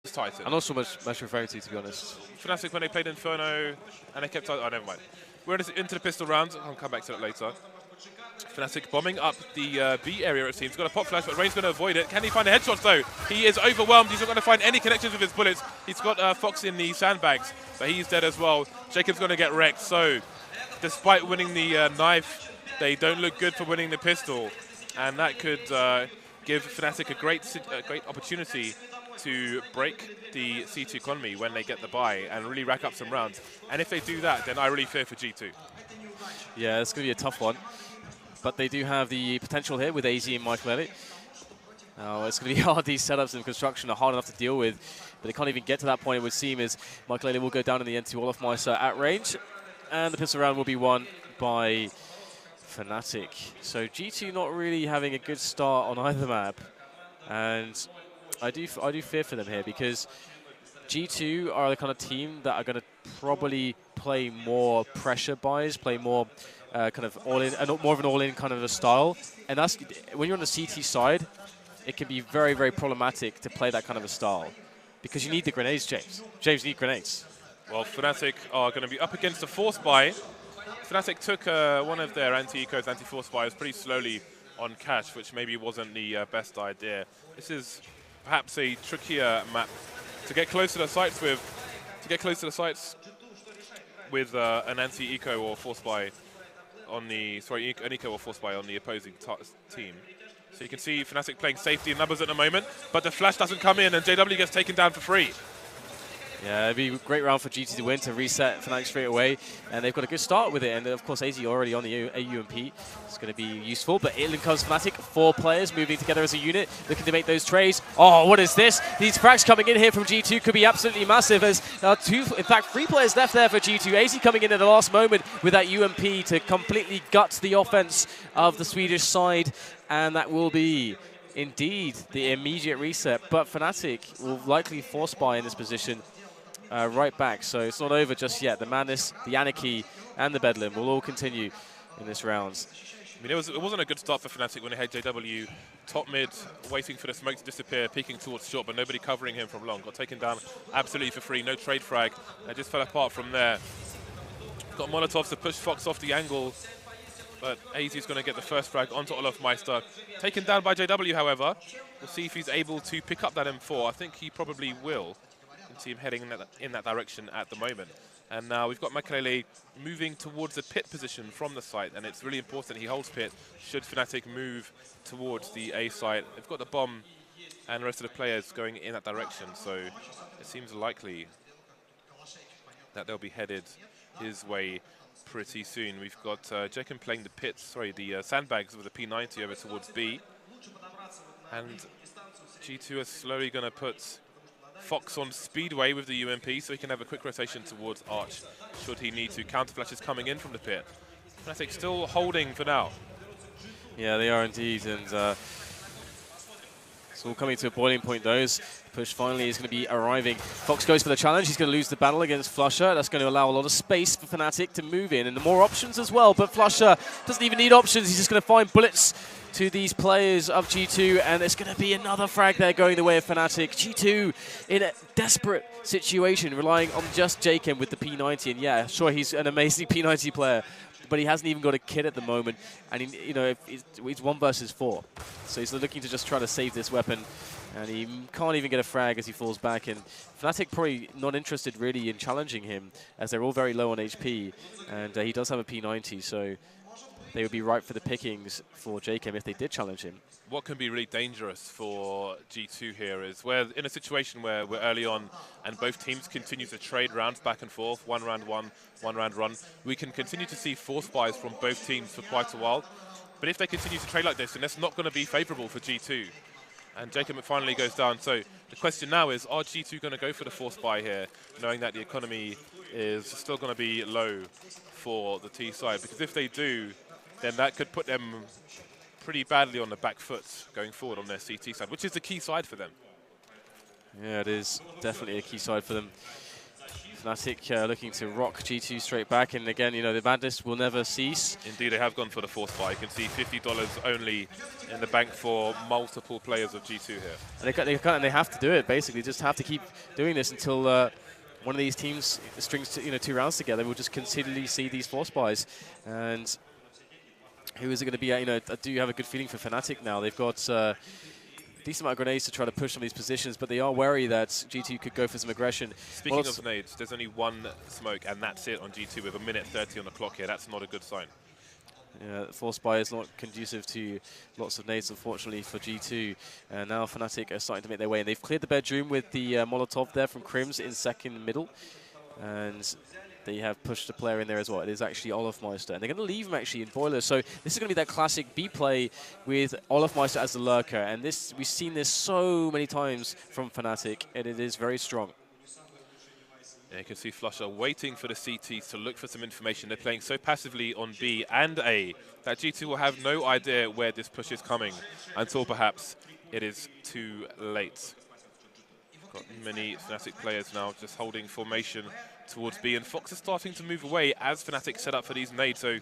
Titan. I'm not sure much referring to be honest. Fnatic, when they played Inferno, and they kept... Oh, never mind. We're into the pistol round. I'll come back to that later. Fnatic bombing up the B area, it seems. Got a pop flash, but Rain's going to avoid it. Can he find the headshots, though? He is overwhelmed. He's not going to find any connections with his bullets. He's got Fox in the sandbags, but he's dead as well. Jacob's going to get wrecked. So, despite winning the knife, they don't look good for winning the pistol. And that could give Fnatic a great opportunity to break the C2 economy when they get the buy and really rack up some rounds. And if they do that, then I really fear for G2. Yeah, it's going to be a tough one. But they do have the potential here with AZ and i-lea. It's going to be hard. These setups and construction are hard enough to deal with, but they can't even get to that point, it would seem, as i-lea will go down in the end to Olofmeister at range. And the pistol round will be won by Fnatic. So G2 not really having a good start on either map. And I do fear for them here, because G2 are the kind of team that are going to probably play more pressure buys, play more kind of all-in, more of an all-in kind of a style. And that's, when you're on the CT side, it can be very, very problematic to play that kind of a style, because you need the grenades, James. James, you need grenades. Well, Fnatic are going to be up against a force buy. Fnatic took one of their anti-ecos, anti-force buys pretty slowly on cash, which maybe wasn't the best idea. This is perhaps a trickier map to get close to the sites with. An anti-eco or force buy on the an eco or force buy on the opposing team. So you can see Fnatic playing safety in numbers at the moment, but the flash doesn't come in and JW gets taken down for free. Yeah, it'd be a great round for GT to win, to reset Fnatic straight away. And they've got a good start with it. And of course, AZ already on the UMP. It's going to be useful. But in comes Fnatic, 4 players moving together as a unit, looking to make those trades. Oh, what is this? These frags coming in here from G2 could be absolutely massive, as in fact, 3 players left there for G2. AZ coming in at the last moment with that UMP to completely gut the offense of the Swedish side. And that will be indeed the immediate reset. But Fnatic will likely force buy in this position. Right back, so it's not over just yet. The madness, the anarchy, and the bedlam will all continue in this round. I mean, it wasn't a good start for Fnatic when they had JW top mid, waiting for the smoke to disappear, peeking towards short, but nobody covering him from long. Got taken down absolutely for free, no trade frag, and just fell apart from there. Got Molotovs to push Fox off the angle, but AZ is going to get the first frag onto Olofmeister. Taken down by JW, however. We'll see if he's able to pick up that M4. I think he probably will. See him heading in that direction at the moment. And now we've got i-lea moving towards the pit position from the site, and it's really important he holds pit should Fnatic move towards the A site. They've got the bomb and the rest of the players going in that direction, so it seems likely that they'll be headed his way pretty soon. We've got Jekin playing the sandbags with the P90 over towards B, and G2 are slowly going to put Fox on speedway with the UMP, so he can have a quick rotation towards Arch should he need to. Counter flashes coming in from the pit. Fnatic still holding for now. Yeah, they are indeed, and it's all coming to a boiling point. Those push finally is going to be arriving. Fox goes for the challenge. He's going to lose the battle against flusha. That's going to allow a lot of space for Fnatic to move in, and the more options as well. But flusha doesn't even need options. He's just going to find bullets to these players of G2, and it's going to be another frag there going the way of Fnatic. G2 in a desperate situation, relying on just Jakin with the P90, and yeah, sure, he's an amazing P90 player, but he hasn't even got a kit at the moment, and it's 1 versus 4, so he's looking to just try to save this weapon, and he can't even get a frag as he falls back, and Fnatic probably not interested really in challenging him, as they're all very low on HP, and he does have a P90, so they would be ripe for the pickings for Jacob if they did challenge him. What can be really dangerous for G2 here is we're in a situation where we're early on and both teams continue to trade rounds back and forth, one round run. We can continue to see force buys from both teams for quite a while. But if they continue to trade like this, then that's not going to be favorable for G2. And Jacob finally goes down. So the question now is, are G2 going to go for the force buy here, knowing that the economy is still going to be low for the T side? Because if they do, then that could put them pretty badly on the back foot going forward on their CT side, which is the key side for them. Yeah, it is definitely a key side for them. Fnatic looking to rock G2 straight back, and again, you know, the madness will never cease. Indeed, they have gone for the force buy. You can see $50 only in the bank for multiple players of G2 here. And they have to do it, basically. Just have to keep doing this until one of these teams strings two rounds together. We'll just continually see these force buys. And who is it going to be at? You know, I do have a good feeling for Fnatic now. They've got a decent amount of grenades to try to push some of these positions, but they are wary that G2 could go for some aggression. Speaking of nades, there's only one smoke, and that's it on G2 with 1:30 on the clock here. That's not a good sign. Yeah, force buy is not conducive to lots of nades, unfortunately, for G2. And now Fnatic are starting to make their way, and they've cleared the bedroom with the Molotov there from Crims in second middle. And they have pushed a player in there as well. It is actually Olofmeister, and they're going to leave him actually in Boiler. So this is going to be that classic B play with Olofmeister as the lurker, and this we've seen this so many times from Fnatic, and it is very strong. Yeah, you can see Flusher waiting for the CTs to look for some information. They're playing so passively on B and A that G2 will have no idea where this push is coming until perhaps it is too late. Got many Fnatic players now just holding formation towards B, and Fox is starting to move away as Fnatic set up for these nades. So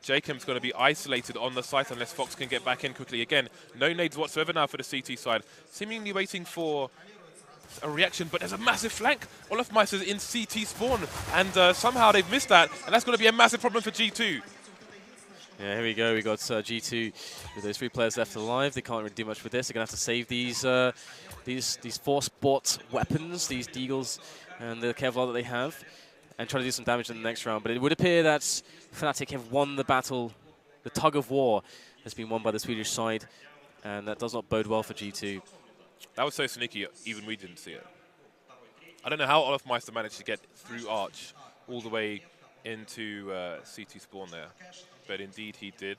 Jacob's going to be isolated on the site unless Fox can get back in quickly. Again, no nades whatsoever now for the CT side. Seemingly waiting for a reaction, but there's a massive flank. Olofmeister's in CT spawn, and somehow they've missed that, and that's going to be a massive problem for G2. Yeah, here we go. We got G2 with those 3 players left alive. They can't really do much with this. They're going to have to save these force bot weapons, these Deagles and the Kevlar that they have, and try to do some damage in the next round. But it would appear that Fnatic have won the battle. The tug of war has been won by the Swedish side, and that does not bode well for G2. That was so sneaky, even we didn't see it. I don't know how Olofmeister managed to get through Arch all the way into CT spawn there, but indeed he did.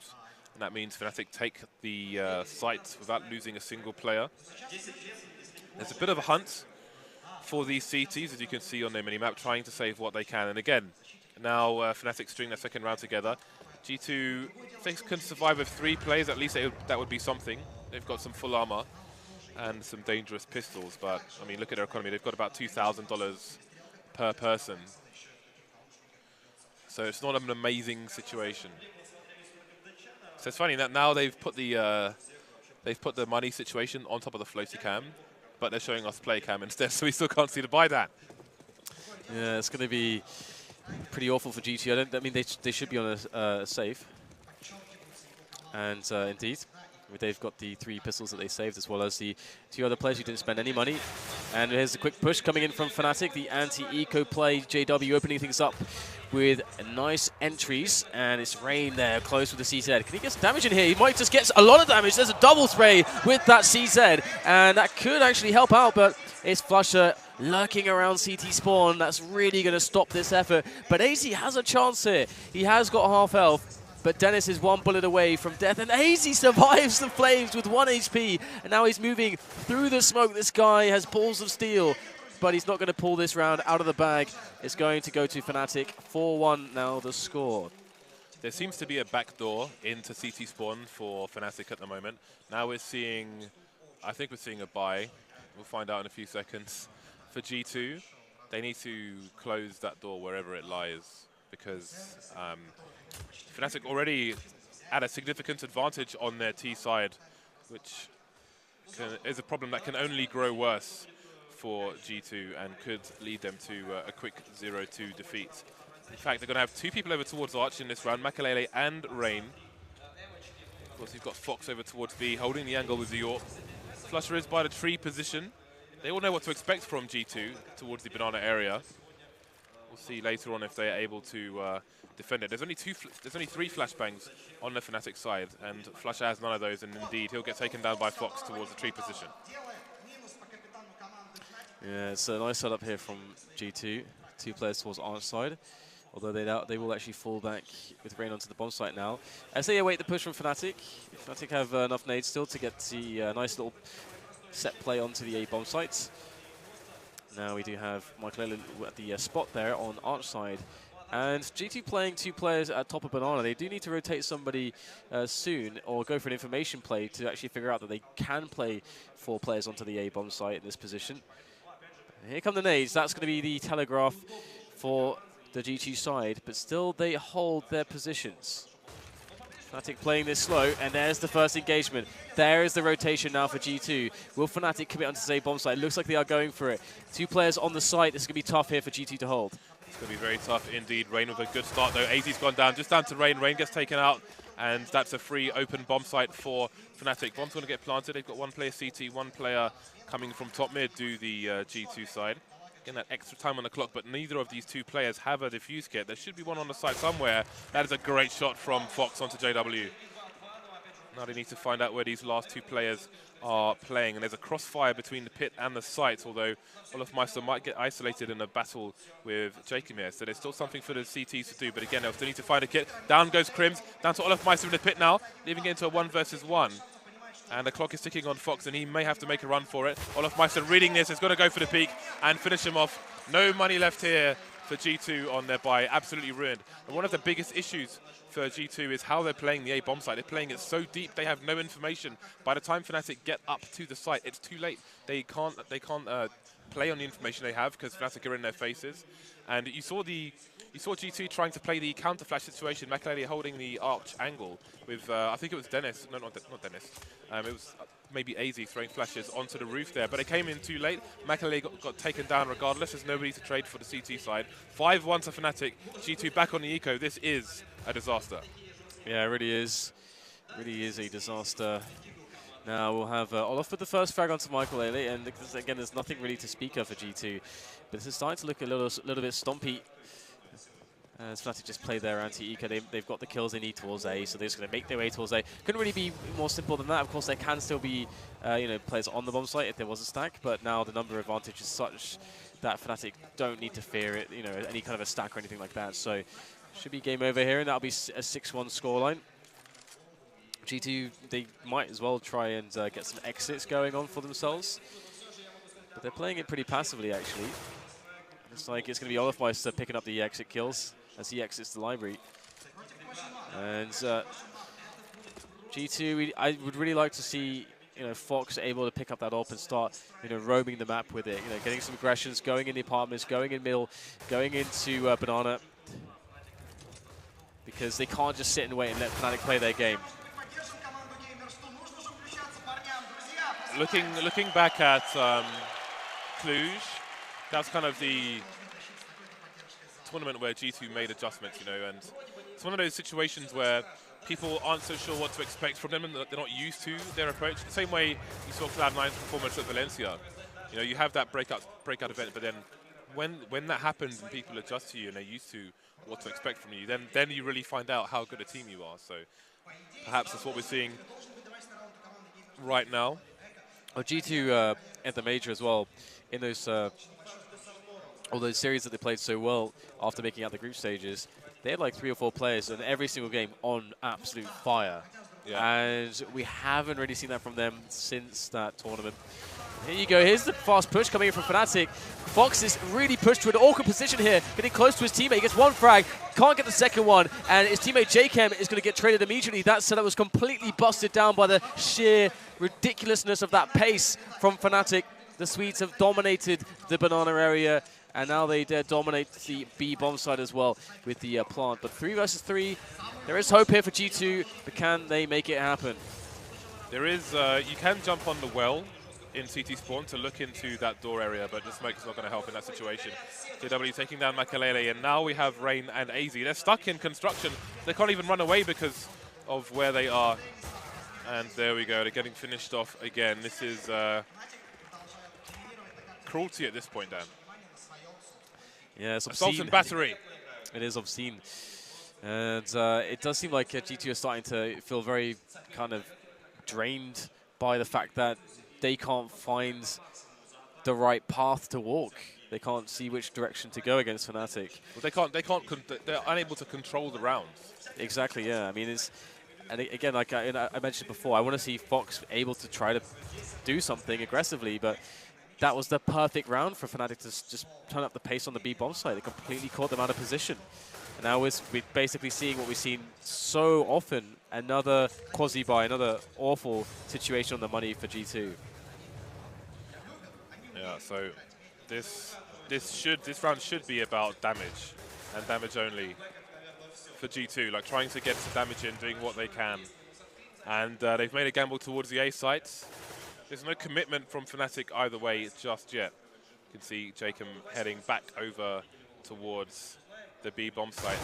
And that means Fnatic take the site without losing a single player. There's a bit of a hunt for these CTs, as you can see on their minimap, trying to save what they can. And again, now Fnatic string their second round together. G2, if they can survive with 3 players, at least that would be something. They've got some full armor and some dangerous pistols, but I mean, look at their economy. They've got about $2,000 per person. So it's not an amazing situation. So it's funny that now they've put the money situation on top of the floaty cam, but they're showing us play cam instead, so we still can't see to buy that. Yeah, it's going to be pretty awful for G2. I mean, they should be on a safe. And indeed, they've got the 3 pistols that they saved, as well as the 2 other players who didn't spend any money. And here's a quick push coming in from Fnatic, the anti-eco play. JW opening things up with nice entries, and it's Rain there, close with the CZ. Can he get some damage in here? He might just get a lot of damage. There's a double spray with that CZ, and that could actually help out, but it's Flusher lurking around CT spawn. That's really going to stop this effort. But AZ has a chance here. He has got half health. But Dennis is 1 bullet away from death, and AZ survives the flames with 1 HP, and now he's moving through the smoke. This guy has balls of steel, but he's not going to pull this round out of the bag. It's going to go to Fnatic. 4-1 now the score. There seems to be a backdoor into CT spawn for Fnatic at the moment. Now we're seeing, I think we're seeing a buy. We'll find out in a few seconds. For G2, they need to close that door wherever it lies, because Fnatic already at a significant advantage on their T side, which is a problem that can only grow worse for G2 and could lead them to a quick 0-2 defeat. In fact, they're going to have 2 people over towards Arch in this round, Makalele and Rain. Of course, you've got Fox over towards B, holding the angle with the York. Flusher is by the tree position. They all know what to expect from G2 towards the banana area. We'll see later on if they are able to defend it. There's only 3 flashbangs on the Fnatic side, and Flusher has none of those, and indeed he'll get taken down by Fox towards the tree position. Yeah, it's a nice setup here from G2. 2 players towards Arch side, although they will actually fall back with Rain onto the bomb site now. As they await the push from Fnatic, Fnatic have enough nades still to get the nice little set play onto the A bomb sites. Now we do have Michael at the spot there on Arch side. And G2 playing 2 players at top of banana. They do need to rotate somebody soon, or go for an information play to actually figure out that they can play 4 players onto the A bomb site in this position. Here come the nades. That's going to be the telegraph for the G2 side, but still they hold their positions. Fnatic playing this slow, and there's the first engagement. There is the rotation now for G2. Will Fnatic commit onto say bomb site? It looks like they are going for it. 2 players on the site. This is going to be tough here for G2 to hold. It's going to be very tough indeed. Rain with a good start though. AZ's gone down, just down to Rain. Rain gets taken out, and that's a free open bomb site for Fnatic. Bomb's going to get planted. They've got 1 player CT, 1 player coming from top mid to the G2 side. Getting that extra time on the clock, but neither of these 2 players have a defuse kit. There should be one on the side somewhere. That is a great shot from Fox onto JW. Now they need to find out where these last 2 players are playing, and there's a crossfire between the pit and the site, although Olofmeister might get isolated in a battle with Jacob here, so there's still something for the CTs to do, but again, they'll still need to find a kit. Down goes Crims, down to Olofmeister in the pit now, leaving it into a 1 versus 1. And the clock is ticking on Fox, and he may have to make a run for it. Olofmeister reading this, has got to go for the peak and finish him off. No money left here for G2 on their buy, absolutely ruined. And one of the biggest issues for G2 is how they're playing the A bomb site. They're playing it so deep, they have no information. By the time Fnatic get up to the site, it's too late. They can't play on the information they have because Fnatic are in their faces. And you saw G2 trying to play the counter flash situation. i-lea holding the arch angle with I think it was Dennis. No, not Dennis. It was maybe AZ throwing flashes onto the roof there, but it came in too late. i-lea got taken down regardless. There's nobody to trade for the CT side. 5-1 to Fnatic. G2 back on the eco. This is a disaster. Yeah, it really is. Really is a disaster. Now we'll have Olof with the first frag onto i-lea, and again, there's nothing really to speak of for G2. But this is starting to look a little bit stompy. As Fnatic just play their anti-eco, they've got the kills they need towards A, so they're just going to make their way towards A. Couldn't really be more simple than that. Of course, there can still be players on the bomb site if there was a stack, but now the number advantage is such that Fnatic don't need to fear it, any kind of a stack or anything like that. So should be game over here, and that'll be a 6-1 scoreline. G2, they might as well try and get some exits going on for themselves, but they're playing it pretty passively, actually. Looks like it's going to be Olofmeister picking up the exit kills as he exits the library. And G2, I would really like to see Fox able to pick up that AWP and start roaming the map with it, getting some aggressions, going in the apartments, going in middle, going into Banana, because they can't just sit and wait and let Fnatic play their game. Looking back at Cluj, that's kind of the tournament where G2 made adjustments, and it's one of those situations where people aren't so sure what to expect from them, and they're not used to their approach. The same way you saw Cloud9's performance at Valencia. You have that breakout event, but then when that happens and people adjust to you and they're used to what to expect from you, then you really find out how good a team you are. So perhaps that's what we're seeing right now. Well, G2 at the major as well, in those all those series that they played so well after making out the group stages, they had like 3 or 4 players in every single game on absolute fire. Yeah. And we haven't really seen that from them since that tournament. Here you go, here's the fast push coming in from Fnatic. Fox is really pushed to an awkward position here, getting close to his teammate. He gets 1 frag, can't get the second one, and his teammate JChem is going to get traded immediately. That setup was completely busted down by the sheer ridiculousness of that pace from Fnatic. The Swedes have dominated the banana area, and now they dare dominate the B bomb side as well with the plant. But 3 versus 3, there is hope here for G2, but can they make it happen? There is, you can jump on the well in CT spawn to look into that door area, but the smoke is not going to help in that situation. JW taking down i-lea, and now we have Rain and AZ. They're stuck in construction. They can't even run away because of where they are. And there we go, they're getting finished off again. This is cruelty at this point, Dan. Yeah, it's obscene. Assault and battery. It is obscene. And it does seem like G2 are starting to feel very kind of drained by the fact that they can't find the right path to walk. They can't see which direction to go against Fnatic. Well, they're unable to control the rounds. Exactly, yeah. I mean, and again, like I mentioned before, I want to see Fox able to try to do something aggressively, but that was the perfect round for Fnatic to just turn up the pace on the B bomb side. They completely caught them out of position. And now we're basically seeing what we've seen so often, another quasi-buy, another awful situation on the money for G2. Yeah, so This round should be about damage and damage only for G2, like trying to get some damage in, doing what they can. And they've made a gamble towards the A sites. There's no commitment from Fnatic either way just yet. You can see Jacob heading back over towards the B bomb site.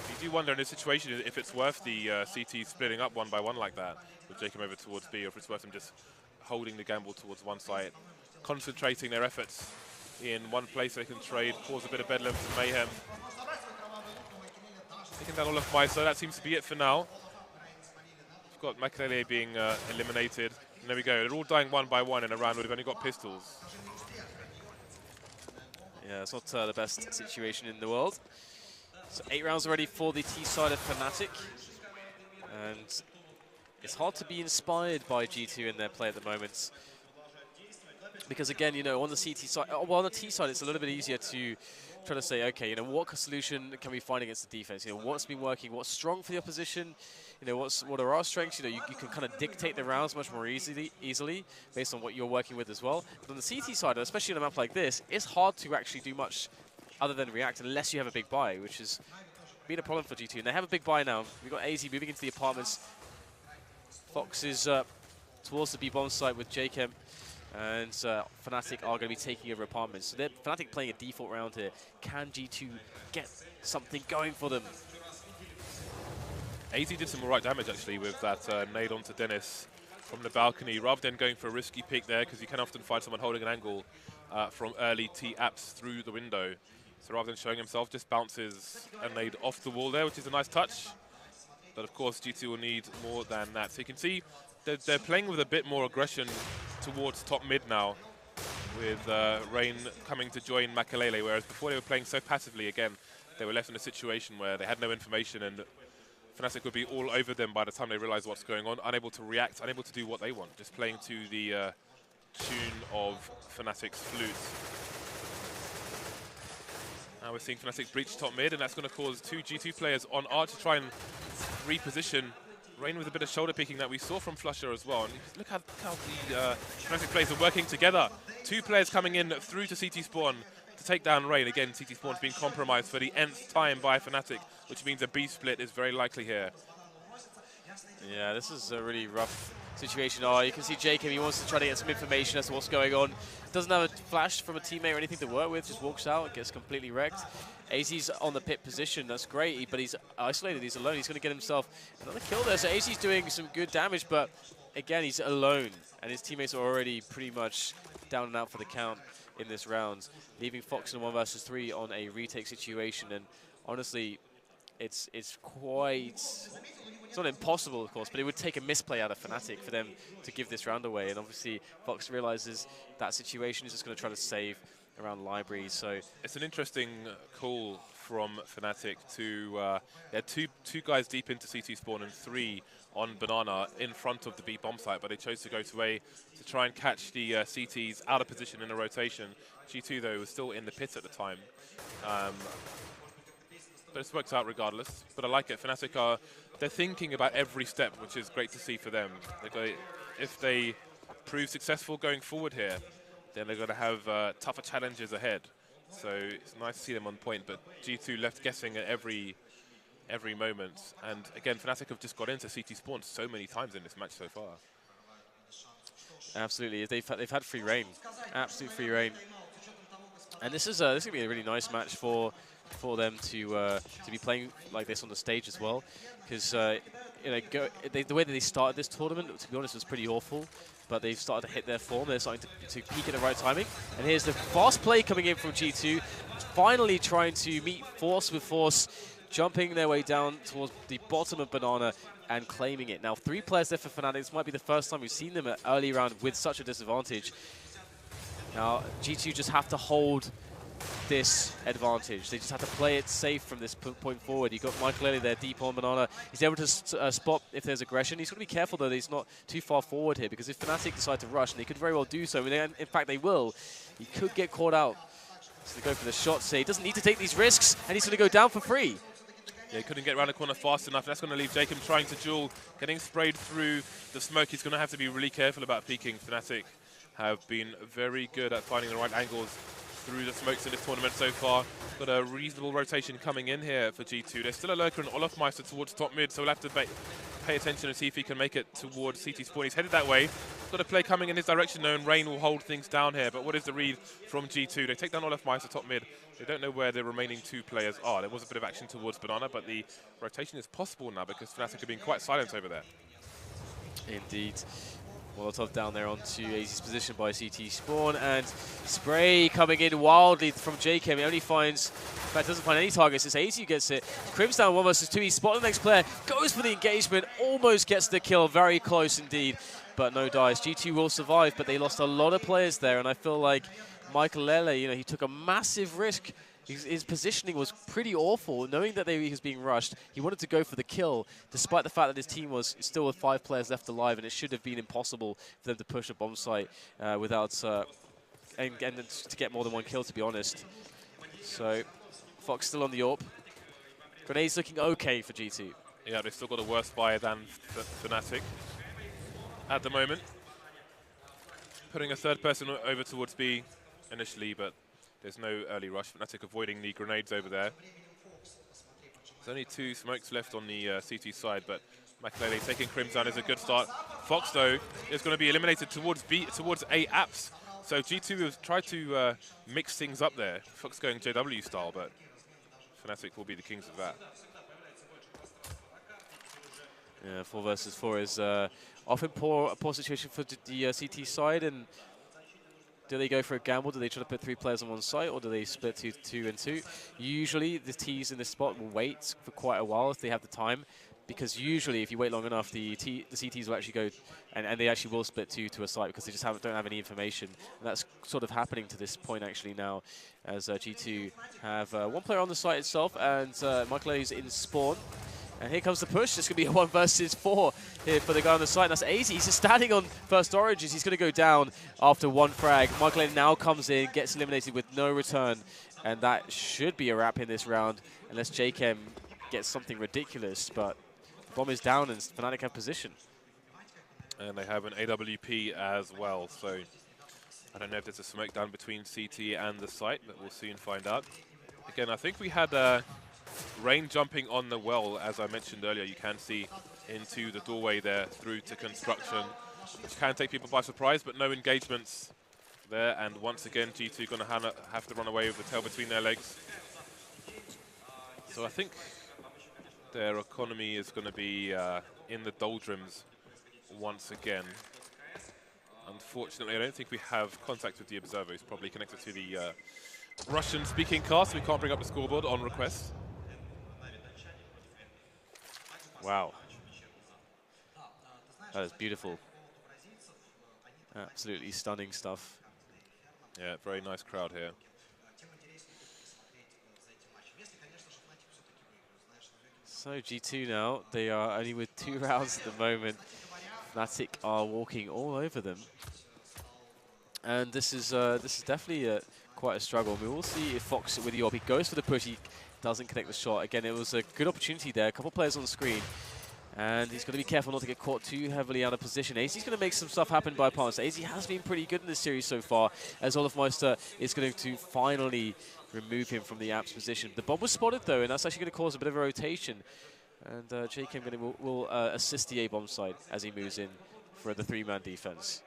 You do wonder in this situation if it's worth the CT splitting up one by one like that, with Jacob over towards B, or if it's worth them just holding the gamble towards one site, concentrating their efforts in one place they can trade, cause a bit of bedlam for Mayhem. Taking down all of my, so that seems to be it for now. We've got i-lea being eliminated. And there we go, they're all dying one by one in a round where they've only got pistols. Yeah, it's not the best situation in the world. So 8 rounds already for the T side of Fnatic. And it's hard to be inspired by G2 in their play at the moment. Because again, you know, on the CT side, well, on the T side, it's a little bit easier to try to say, okay, you know, what solution can we find against the defense? You know, what's been working, what's strong for the opposition? You know, what are our strengths? You know, you can kind of dictate the rounds much more easily based on what you're working with as well. But on the CT side, especially on a map like this, it's hard to actually do much other than react unless you have a big buy, which has been a problem for G2. And they have a big buy now. We've got AZ moving into the apartments. Fox is towards the B bomb site with Jacob. And Fnatic are going to be taking over apartments. So they're Fnatic playing a default round here. Can G2 get something going for them? AZ did some alright damage actually with that nade onto Dennis from the balcony, rather than going for a risky pick there, because you can often find someone holding an angle from early T-apps through the window. So rather than showing himself, just bounces a nade off the wall there, which is a nice touch. But of course G2 will need more than that. So you can see they're playing with a bit more aggression towards top mid now, with Rain coming to join i-lea, whereas before they were playing so passively. Again, they were left in a situation where they had no information and Fnatic would be all over them by the time they realize what's going on, unable to react, unable to do what they want, just playing to the tune of Fnatic's flute. Now we're seeing Fnatic breach top mid, and that's going to cause 2 G2 players on Arch to try and reposition. Rain with a bit of shoulder picking that we saw from Flusher as well. And look how the Fnatic players are working together. 2 players coming in through to CT spawn to take down Rain. Again, CT spawn's being compromised for the nth time by Fnatic, which means a B split is very likely here. Yeah, this is a really rough situation. Oh, you can see Jacob, he wants to try to get some information as to what's going on. Doesn't have a flash from a teammate or anything to work with, just walks out, gets completely wrecked. AZ's on the pit position, that's great, but he's isolated, he's alone. He's going to get himself another kill there. So AZ's doing some good damage, but again, he's alone. And his teammates are already pretty much down and out for the count in this round, leaving Fox in a 1 versus 3 on a retake situation. And honestly, it's not impossible, of course, but it would take a misplay out of Fnatic for them to give this round away. And obviously, Fox realizes that situation is just going to try to save around libraries. So it's an interesting call from Fnatic to they're two guys deep into CT spawn and 3 on Banana in front of the B bomb site, but they chose to go to A to try and catch the CTs out of position in a rotation. G2 though was still in the pit at the time. But it's worked out regardless. But I like it. Fnatic they're thinking about every step, which is great to see for them. If they prove successful going forward here, then they're going to have tougher challenges ahead. So it's nice to see them on point, but G2 left guessing at every moment. And again, Fnatic have just got into CT spawn so many times in this match so far. Absolutely, they've had free reign, absolute free reign. And this is going to be a really nice match for them to be playing like this on the stage as well, because you know, the way that they started this tournament, to be honest, was pretty awful. But they've started to hit their form. They're starting to peak at the right timing. And here's the fast play coming in from G2, finally trying to meet force with force, jumping their way down towards the bottom of Banana and claiming it. Now 3 players there for Fnatic. This might be the first time we've seen them at early round with such a disadvantage. Now G2 just have to hold this advantage. They just have to play it safe from this point forward. You've got i-lea there deep on Banana. He's able to spot if there's aggression. He's got to be careful though that he's not too far forward here, because if Fnatic decide to rush, and they could very well do so, and in fact they will, he could get caught out. So they go for the shot, say he doesn't need to take these risks, and he's going to go down for free. Yeah, he couldn't get around the corner fast enough. That's going to leave Jacob trying to duel, getting sprayed through the smoke. He's going to have to be really careful about peeking. Fnatic have been very good at finding the right angles through the smokes in this tournament so far. Got a reasonable rotation coming in here for G2. There's still a lurker and Olafmeister towards top mid, so we'll have to pay attention and see if he can make it towards CT spawn. He's headed that way. Got a play coming in his direction though, and Rain will hold things down here. But what is the read from G2? They take down Olafmeister top mid. They don't know where the remaining two players are. There was a bit of action towards Banana, but the rotation is possible now because Fnatic have been quite silent over there. Indeed. Molotov down there onto AZ's position by CT spawn, and spray coming in wildly from JKM. He only finds, in fact, doesn't find any targets. It's AZ who gets it. Crim's down 1 versus 2. He spotted the next player, goes for the engagement, almost gets the kill. Very close indeed, but no dice. G2 will survive, but they lost a lot of players there, and I feel like i-lea, you know, he took a massive risk. His positioning was pretty awful, knowing that he was being rushed. He wanted to go for the kill, despite the fact that his team was still with 5 players left alive, and it should have been impossible for them to push a bomb site without and to get more than 1 kill, to be honest. So Fox still on the AWP. Grenades looking okay for G2. Yeah, they've still got a worse buy than Fnatic at the moment. Putting a third person over towards B initially, but there's no early rush. Fnatic avoiding the grenades over there. There's only 2 smokes left on the CT side, but i-lea taking Crims down is a good start. Fox, though, is going to be eliminated towards A apps. So G2 have tried to mix things up there. Fox going JW style, but Fnatic will be the kings of that. Yeah, 4 versus 4 is often a poor situation for the CT side, and do they go for a gamble? Do they try to put 3 players on one site, or do they split 2 and 2? Usually, the Ts in this spot will wait for quite a while if they have the time, because usually, if you wait long enough, the CTs will actually go, and they actually will split 2 to a site because they just don't have any information. And that's sort of happening to this point actually now, as G2 have 1 player on the site itself, and i-lea is in spawn. And here comes the push. It's going to be a 1 versus 4 here for the guy on the side. That's AZ. He's just standing on first oranges. He's going to go down after 1 frag. i-lea now comes in, gets eliminated with no return. And that should be a wrap in this round, unless JKM gets something ridiculous. But the bomb is down, and Fnatic have position. And they have an AWP as well. So I don't know if there's a smoke down between CT and the site, but we'll soon find out. Again, I think we had Rain jumping on the well, as I mentioned earlier. You can see into the doorway there through to construction, which can take people by surprise, but no engagements there. And once again, G2 going to have to run away with the tail between their legs. So I think their economy is going to be in the doldrums once again. Unfortunately, I don't think we have contact with the observer. He's probably connected to the Russian-speaking cast. We can't bring up the scoreboard on request. Wow. That is beautiful. Absolutely stunning stuff. Yeah, very nice crowd here. So G2 now, they are only with 2 rounds at the moment. Fnatic are walking all over them. And this is definitely quite a struggle. We will see if Fox with the AWP, he goes for the push, he doesn't connect the shot. Again, it was a good opportunity there. A couple players on the screen. And he's going to be careful not to get caught too heavily out of position. AZ's going to make some stuff happen by opponents. AZ has been pretty good in this series so far, as Olafmeister is going to finally remove him from the app's position. The bomb was spotted, though, and that's actually going to cause a bit of a rotation. And JKM will assist the A-bomb side as he moves in for the 3-man defense.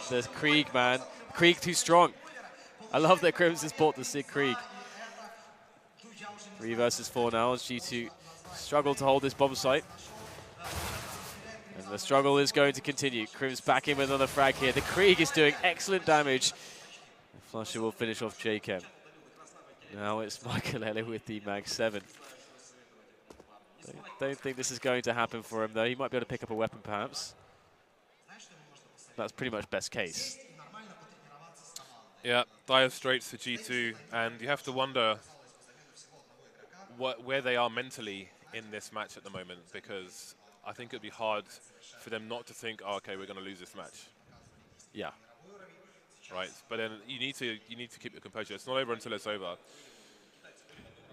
The Krieg, man. Krieg too strong. I love that Crimson's bought the Sig Krieg. 3 versus 4 now as G2 struggle to hold this bomb site. And the struggle is going to continue. Crims back in with another frag here. The Krieg is doing excellent damage. flusha will finish off JKM. Now it's i-lea with the Mag 7. Don't think this is going to happen for him, though. He might be able to pick up a weapon, perhaps. That's pretty much best case. Yeah, dire straits for G2, and you have to wonder where they are mentally in this match at the moment, because I think it'd be hard for them not to think, oh, okay, we're going to lose this match. Yeah. Right, but then you need to keep your composure. It's not over until it's over.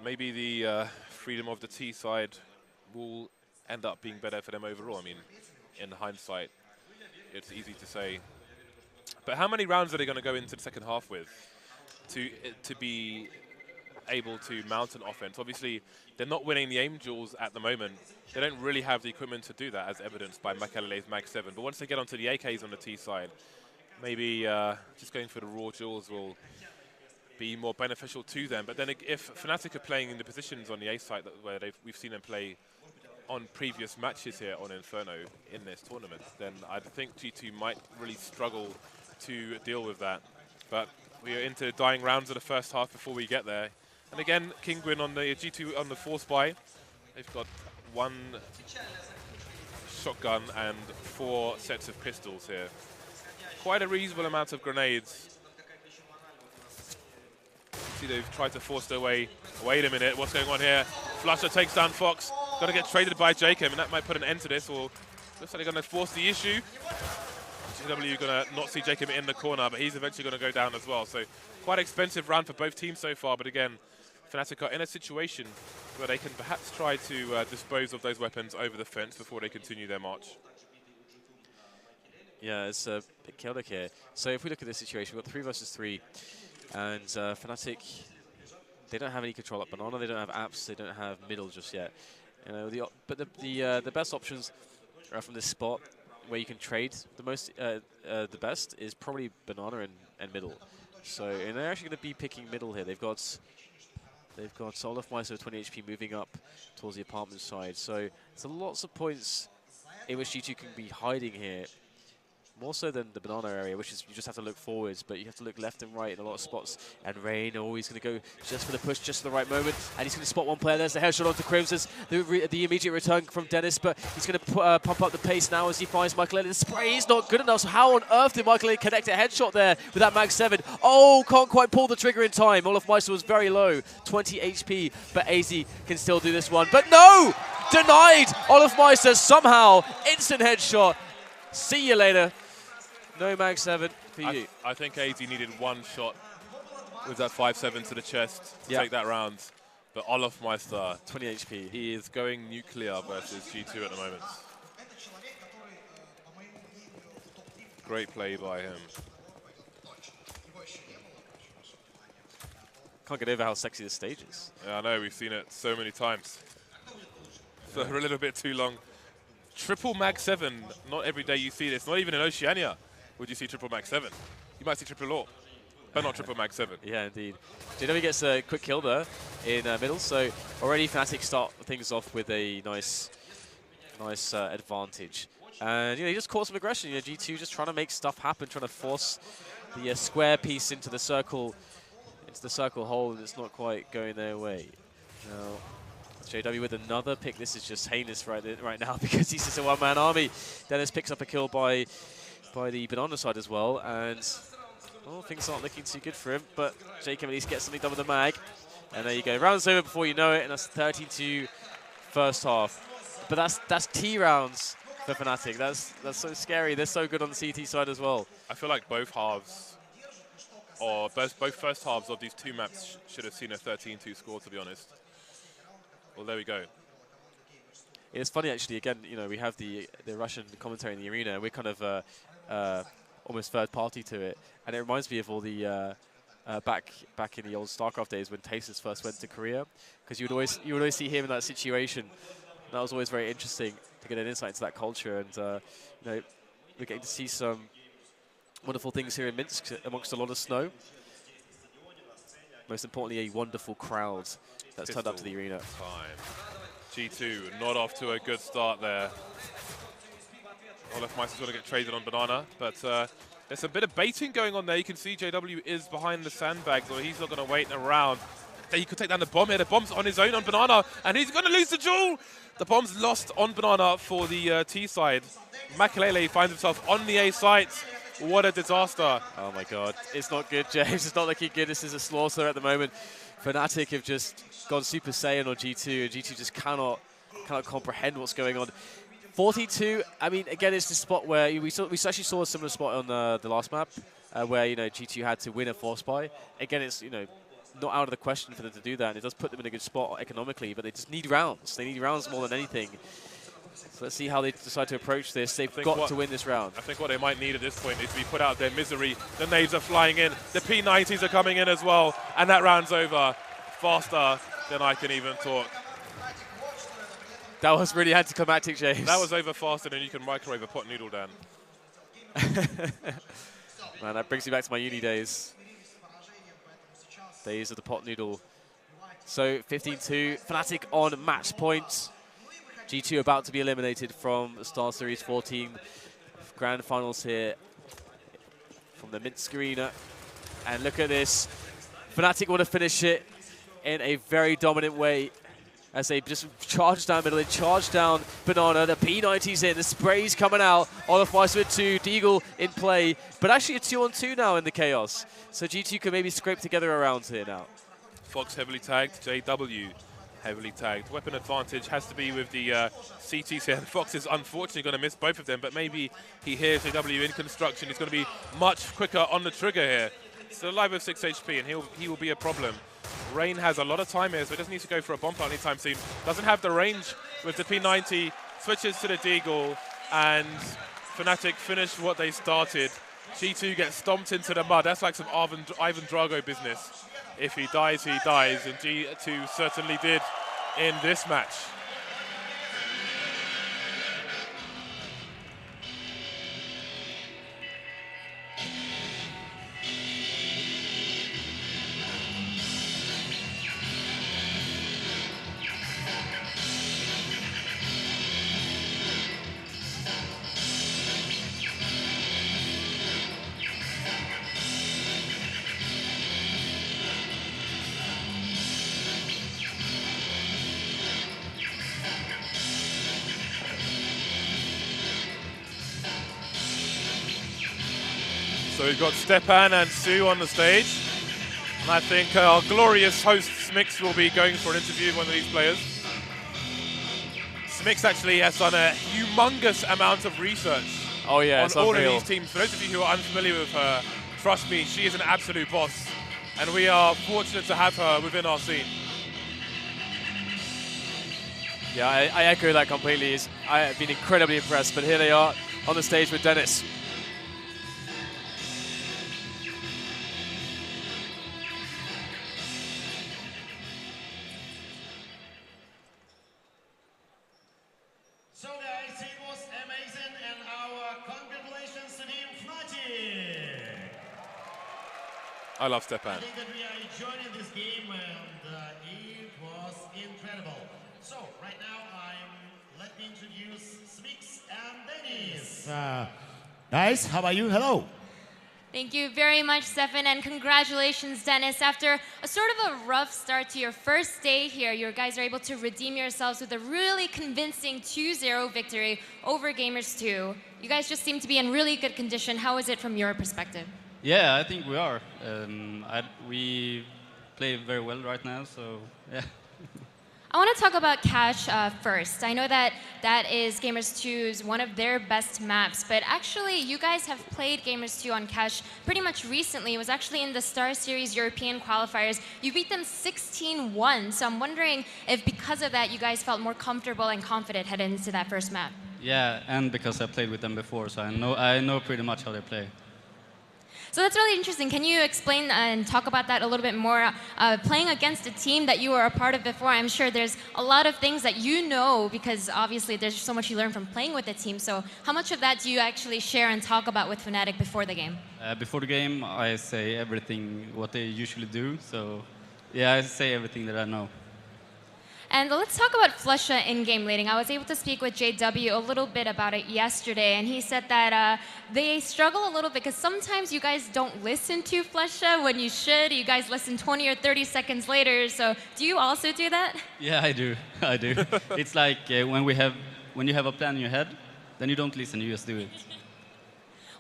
Maybe the freedom of the T side will end up being better for them overall. I mean, in hindsight, it's easy to say, But how many rounds are they going to go into the second half with to be able to mount an offense? Obviously, they're not winning the aim duels at the moment. They don't really have the equipment to do that, as evidenced by i-lea's Mag 7. But once they get onto the AKs on the T side, maybe just going for the raw duels will be more beneficial to them. But then if Fnatic are playing in the positions on the A side where we've seen them play on previous matches here on Inferno in this tournament, then I think G2 might really struggle to deal with that. But we are into dying rounds of the first half before we get there. And again, Kingwin on the G2 on the force buy. They've got 1 shotgun and 4 sets of pistols here. Quite a reasonable amount of grenades. See, they've tried to force their way. Wait a minute, what's going on here? Flusher takes down Fox. Got to get traded by Jacob, and that might put an end to this, or looks like they're going to force the issue. GW going to not see Jacob in the corner, but he's eventually going to go down as well. So quite expensive round for both teams so far, but again, Fnatic are in a situation where they can perhaps try to dispose of those weapons over the fence before they continue their march. Yeah, it's a bit chaotic here. So if we look at this situation, we've got 3 versus 3, and Fnatic, they don't have any control up Banana, they don't have apps, they don't have middle just yet. You know, but the best options from this spot where you can trade the best is probably Banana and middle. So and they're actually going to be picking middle here. They've got olofmeister with 20 HP moving up towards the apartment side. So there's lots of points in which G2 can be hiding here. More so than the Banana area, which is you just have to look forwards, but you have to look left and right in a lot of spots. And Rain always going to go just for the push, just at the right moment. And he's going to spot one player. There's the headshot onto Crimson's, the immediate return from Dennis, but he's going to pump up the pace now as he finds i-lea. The spray is not good enough, so how on earth did i-lea connect a headshot there with that Mag 7? Oh, can't quite pull the trigger in time. olofmeister was very low, 20 HP, but AZ can still do this one. But no! Denied! olofmeister somehow, instant headshot. See you later. No Mag 7 for you. I think AZ needed 1 shot with that 5-7 to the chest to take that round. But olofmeister, 20 HP. He is going nuclear versus G2 at the moment. Great play by him. Can't get over how sexy this stage is. Yeah, I know, we've seen it so many times. For a little bit too long. Triple Mag 7, not every day you see this, not even in Oceania would you see triple Mag 7. You might see triple law, but not triple Mag 7. Yeah, indeed. JW gets a quick kill there in middle, so already Fnatic start things off with a nice advantage. And you know, he just caught some aggression. You know, G2 just trying to make stuff happen, trying to force the square piece into the circle hole, and it's not quite going their way. Now, JW with another pick. This is just heinous right now because he's just a one-man army. Dennis picks up a kill by the Banana side as well, and things aren't looking too good for him, but Jacob at least gets something done with the mag. And there you go. Round's over before you know it, and that's 32 first half. But that's T rounds for Fnatic. That's so scary. They're so good on the CT side as well. I feel like both halves, or both first halves of these 2 maps should have seen a 13-2 score, to be honest. Well, there we go. It's funny, actually. Again, you know, we have the Russian commentary in the arena. We're kind of almost third party to it, and it reminds me of all the back in the old StarCraft days when Tasis first went to Korea, because you would always see him in that situation. That was always very interesting to get an insight into that culture, and you know, we're getting to see some wonderful things here in Minsk amongst a lot of snow. Most importantly, a wonderful crowd that's turned up to the arena. G2 not off to a good start there. olofmeister's going to get traded on Banana, but there's a bit of baiting going on there. You can see JW is behind the sandbags, or he's not going to wait around. He could take down the bomb here. The bomb's on his own on Banana, and he's going to lose the duel. The bomb's lost on Banana for the T side. i-lea finds himself on the A site. What a disaster. Oh my god. It's not good, James. It's not looking good. This is a slaughter at the moment. Fnatic have just gone Super Saiyan on G2, and G2 just cannot comprehend what's going on. 42, I mean, again, it's the spot where we actually saw a similar spot on the last map, where, you know, G2 had to win a force buy. Again, it's, you know, not out of the question for them to do that, and it does put them in a good spot economically, but they just need rounds. They need rounds more than anything. So let's see how they decide to approach this. They've got to win this round. I think what they might need at this point is to be put out of their misery. The nades are flying in. The P90s are coming in as well. And that round's over faster than I can even talk. That was really anticlimactic, James. That was over faster than you can microwave a pot noodle, Dan. Man, that brings me back to my uni days. Days of the pot noodle. So 15-2, Fnatic on match point. G2 about to be eliminated from the StarSeries XIV grand finals here from the Minsk Arena. And look at this. Fnatic want to finish it in a very dominant way as they just charge down middle. They charge down Banana. The P90's in. The spray's coming out. On a 5-2. Deagle in play. But actually a 2-on-2 now in the chaos. So G2 can maybe scrape together a round here now. Fox heavily tagged. JW heavily tagged. Weapon advantage has to be with the CTs here. Fox is unfortunately going to miss both of them, but maybe he hears JW in construction. He's going to be much quicker on the trigger here. Still alive with 6 HP, and he will be a problem. Rain has a lot of time here, so he doesn't need to go for a bomb plant anytime soon. Doesn't have the range with the P90. Switches to the Deagle, and Fnatic finish what they started. G2 gets stomped into the mud. That's like some Ivan Drago business. If he dies, he dies, and G2 certainly did in this match. So we've got Stepan and Sue on the stage. And I think our glorious host, Smix, will be going for an interview with one of these players. Smix actually has done a humongous amount of research on all of these teams. For those of you who are unfamiliar with her, trust me, she is an absolute boss. And we are fortunate to have her within our scene. Yeah, I echo that completely. I have been incredibly impressed, but here they are on the stage with Dennis. So guys, it was amazing, and our congratulations to Team Fnatic. I love Stepan. I think that we are enjoying this game, and it was incredible. So right now, let me introduce Smix and Dennis. Guys, how are you? Hello. Thank you very much, Stefan, and congratulations, Dennis. After a sort of a rough start to your first day here, you guys are able to redeem yourselves with a really convincing 2-0 victory over Gamers 2. You guys just seem to be in really good condition. How is it from your perspective? Yeah, I think we are. We play very well right now, so yeah. I want to talk about Cash first. I know that that is Gamers 2's one of their best maps, but actually you guys have played Gamers 2 on Cash pretty much recently. It was actually in the StarSeries European qualifiers. You beat them 16-1, so I'm wondering if because of that you guys felt more comfortable and confident heading into that first map. Yeah, and because I played with them before, so I know pretty much how they play. So that's really interesting. Can you explain and talk about that a little bit more? Playing against a team that you were a part of before, I'm sure there's a lot of things that you know because obviously there's so much you learn from playing with the team. So how much of that do you actually share and talk about with Fnatic before the game? Before the game, I say everything what they usually do. So yeah, I say everything that I know. And let's talk about flusha in-game laning. I was able to speak with JW a little bit about it yesterday, and he said that they struggle a little bit because sometimes you guys don't listen to flusha when you should. You guys listen 20 or 30 seconds later. So do you also do that? Yeah, I do. I do. It's like when you have a plan in your head, then you don't listen, you just do it.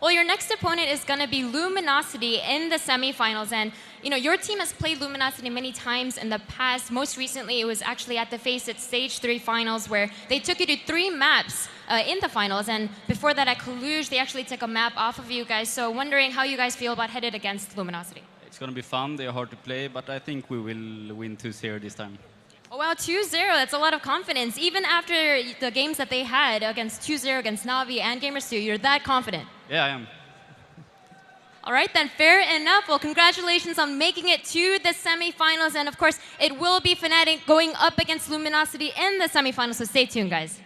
Well, your next opponent is going to be Luminosity in the semifinals, and you know your team has played Luminosity many times in the past. Most recently, it was actually at the Face It Stage 3 finals where they took you to 3 maps in the finals, and before that at Cluj, they actually took a map off of you guys. So wondering how you guys feel about headed against Luminosity. It's going to be fun. They are hard to play, but I think we will win 2-0 this time. Oh, wow, 2-0. That's a lot of confidence. Even after the games that they had against 2-0 against Na'Vi and Gamers2, you're that confident. Yeah, I am. All right, then, fair enough. Well, congratulations on making it to the semifinals. And of course, it will be Fnatic going up against Luminosity in the semifinals, so stay tuned, guys.